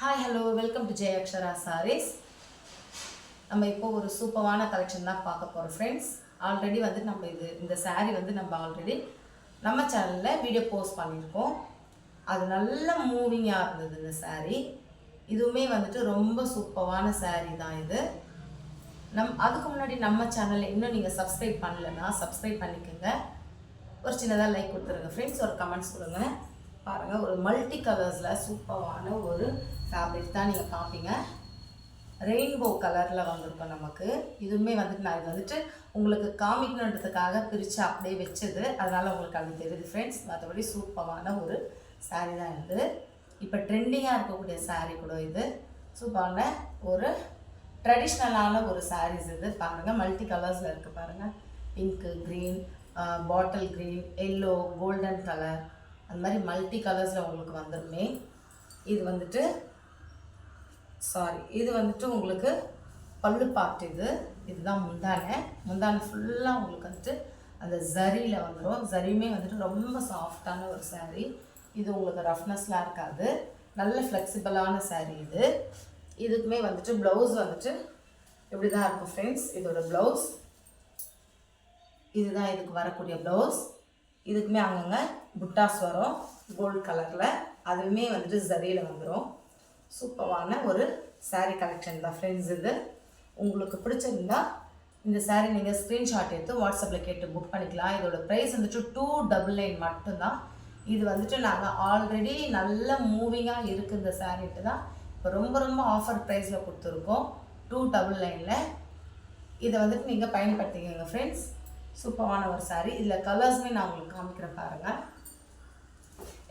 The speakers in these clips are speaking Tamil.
Hi hello welcome to Jai Akshara sarees. நம்ம இப்போ ஒரு சூப்பரான கலெக்ஷன் தான் பார்க்க போகிறோம் ஃப்ரெண்ட்ஸ். ஆல்ரெடி வந்து நம்ம இந்த saree வந்து நம்ம ஆல்ரெடி நம்ம சேனலில் வீடியோ போஸ்ட் பண்ணியிருக்கோம். அது நல்ல மூவிங்காக இருந்தது இந்த saree. இதுவுமே வந்துட்டு ரொம்ப சூப்பரான saree தான் இது. அதுக்கு முன்னாடி நம்ம சேனலில் இன்னும் நீங்கள் சப்ஸ்கிரைப் பண்ணலைன்னா சப்ஸ்கிரைப் பண்ணிக்கோங்க. ஒரு சின்னதாக லைக் கொடுத்துருங்க ஃப்ரெண்ட்ஸ், ஒரு கமெண்ட்ஸ் கொடுங்க. பாருங்கள், ஒரு மல்டி கலர்ஸில் சூப்பரான ஒரு ஃபேப்ரிக் தான் நீங்கள் பார்ப்பீங்க. ரெயின்போ கலரில் வந்திருக்கோம் நமக்கு. இதுவுமே வந்துட்டு நான் இது வந்துட்டு உங்களுக்கு காமிக்கணுன்றதுக்காக பிரித்து அப்படியே வச்சது, அதனால் உங்களுக்கு அது தெரியுது ஃப்ரெண்ட்ஸ். மற்றபடி சூப்பரான ஒரு saree தான் இது. இப்போ ட்ரெண்டிங்காக இருக்கக்கூடிய saree கூட இது. சூப்பரான ஒரு ட்ரெடிஷ்னலான ஒரு sarees இது. பாருங்கள், மல்டி கலர்ஸில் இருக்குது பாருங்கள். Pink, green, bottle green, yellow, golden colour, அந்த மாதிரி மல்டி கலர்ஸில் உங்களுக்கு வந்துடுமே. இது வந்துட்டு உங்களுக்கு பல்லு பார்ட். இதுதான் முந்தானை ஃபுல்லாக உங்களுக்கு வந்துட்டு அந்த ஜரியில் வந்துடும். ஜரியுமே வந்துட்டு ரொம்ப சாஃப்டான ஒரு saree. இது உங்களுக்கு ரஃப்னஸ்லாம் இருக்காது, நல்ல ஃப்ளெக்சிபிளான saree இது. இதுக்குமே வந்துட்டு ப்ளவுஸ் வந்துட்டு இப்படி தான் இருக்கும் ஃப்ரெண்ட்ஸ். இதோட ப்ளவுஸ் இதுதான், இதுக்கு வரக்கூடிய ப்ளவுஸ். இதுக்குமே அங்கங்கே புட்டாஸ் வரும் கோல்டு கலரில், அதுவுமே வந்துட்டு ஜரியில் வந்துடும். சூப்பரான ஒரு saree கலெக்ஷன் தான் ஃப்ரெண்ட்ஸ் இது. உங்களுக்கு பிடிச்சிருந்தா இந்த saree நீங்கள் ஸ்க்ரீன்ஷாட் எடுத்து வாட்ஸ்அப்பில் கேட்டு புக் பண்ணிக்கலாம். இதோட ப்ரைஸ் வந்துட்டு 299 மட்டும்தான். இது வந்துட்டு நாங்கள் ஆல்ரெடி நல்ல மூவிங்காக இருக்குது இந்த சாரீட்டு தான் இப்போ ரொம்ப ஆஃபர் ப்ரைஸில் கொடுத்துருக்கோம் 299. இதை வந்துட்டு நீங்கள் பயன்படுத்திக்கங்க ஃப்ரெண்ட்ஸ். சூப்பரான ஒரு saree. இதில் கலர்ஸுமே நான் உங்களுக்கு காமிக்கிறேன் பாருங்கள்,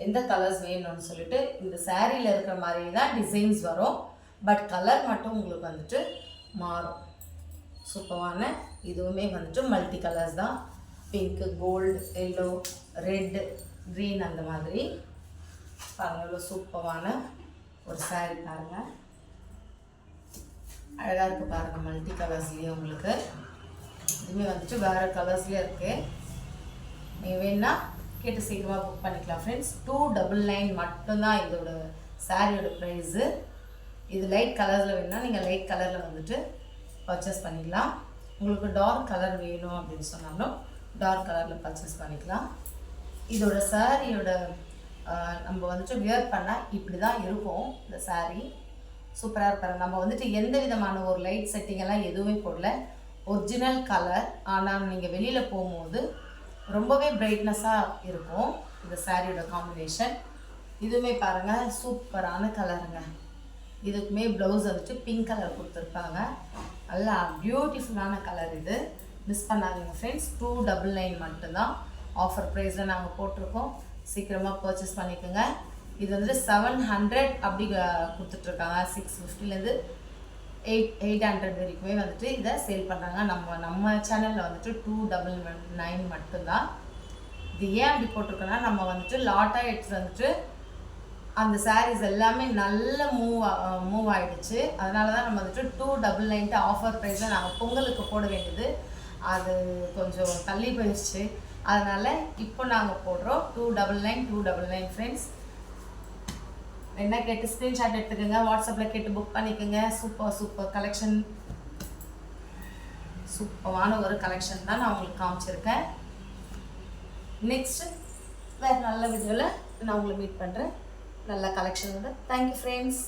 எந்த கலர்ஸ் வேணும்னு சொல்லிட்டு. இந்த சாரியில் இருக்கிற மாதிரி தான் டிசைன்ஸ் வரும், பட் கலர் மட்டும் உங்களுக்கு வந்துட்டு மாறும். சூப்பரான இதுவுமே வந்துட்டு மல்டி கலர்ஸ் தான். Pink, gold, yellow, red, green, அந்த மாதிரி பாருங்கள். எவ்வளோ சூப்பரான ஒரு saree பாருங்கள், அழகாக இருக்குது பாருங்கள். மல்டி கலர்ஸ்லேயே உங்களுக்கு இதுவுமே வந்துட்டு வேறு கலர்ஸ்லேயே இருக்குது. நீங்கள் வேணுன்னா கேட்டு சீக்கிரமாக புக் பண்ணிக்கலாம் ஃப்ரெண்ட்ஸ். 299 மட்டும்தான் இதோட சாரியோட ப்ரைஸு. இது லைட் கலரில் வேணுன்னா நீங்கள் லைட் கலரில் வந்துட்டு பர்ச்சேஸ் பண்ணிக்கலாம். உங்களுக்கு டார்க் கலர் வேணும் அப்படின்னு சொன்னாலும் டார்க் கலரில் பர்ச்சேஸ் பண்ணிக்கலாம். இதோட சாரியோட நம்ம வந்துட்டு வியர் பண்ணால் இப்படி தான் இருக்கும் இந்த saree. சூப்பராக இருப்பாரு. நம்ம வந்துட்டு எந்த விதமான ஒரு லைட் செட்டிங்கெல்லாம் எதுவுமே போடல, ஒரிஜினல் கலர். ஆனால் நீங்கள் வெளியில் போகும்போது ரொம்பவே பிரைட்னஸாக இருக்கும் இந்த சாரியோட காம்பினேஷன். இதுவுமே பாருங்கள், சூப்பரான கலருங்க. இதுக்குமே ப்ளவுஸ் வந்துட்டு பிங்க் கலர் கொடுத்துருப்பாங்க, நல்லா பியூட்டிஃபுல்லான கலர். இது மிஸ் பண்ணாதீங்க ஃப்ரெண்ட்ஸ். 299 மட்டும்தான் ஆஃபர் ப்ரைஸில் நாங்கள் போட்டிருக்கோம். சீக்கிரமாக பர்ச்சேஸ் பண்ணிக்கோங்க. இது வந்துட்டு 700 அப்படி கொடுத்துட்ருக்காங்க. 650லேருந்து 800 வரைக்குமே வந்துட்டு இதை சேல் பண்ணுறாங்க. நம்ம சேனலில் வந்துட்டு 299 மட்டும்தான். இது ஏன் அப்படி போட்டிருக்கோன்னா, நம்ம வந்துட்டு லாட்டாக எடுத்து வந்துட்டு அந்த சாரீஸ் எல்லாமே நல்ல மூவ் ஆகிடுச்சு. அதனால தான் நம்ம வந்துட்டு 299 ஆஃபர் ப்ரைஸில் நாங்கள் பொங்கலுக்கு போட வேண்டியது, அது கொஞ்சம் தள்ளி போயிடுச்சு. அதனால் இப்போ நாங்கள் போடுறோம் 299 ஃப்ரெண்ட்ஸ். என்ன கேட்டு ஸ்க்ரீன்ஷாட் எடுத்துக்கோங்க, வாட்ஸ்அப்பில் கேட்டு புக் பண்ணிக்கோங்க. சூப்பர் கலெக்ஷன், சூப்பரான ஒரு கலெக்ஷன் தான் நான் உங்களுக்கு காமிச்சிருக்கேன். நெக்ஸ்ட்டு வேறு நல்ல வீடியோவில் நான் உங்களை மீட் பண்ணுறேன், நல்ல கலெக்ஷனோட. Thank you friends.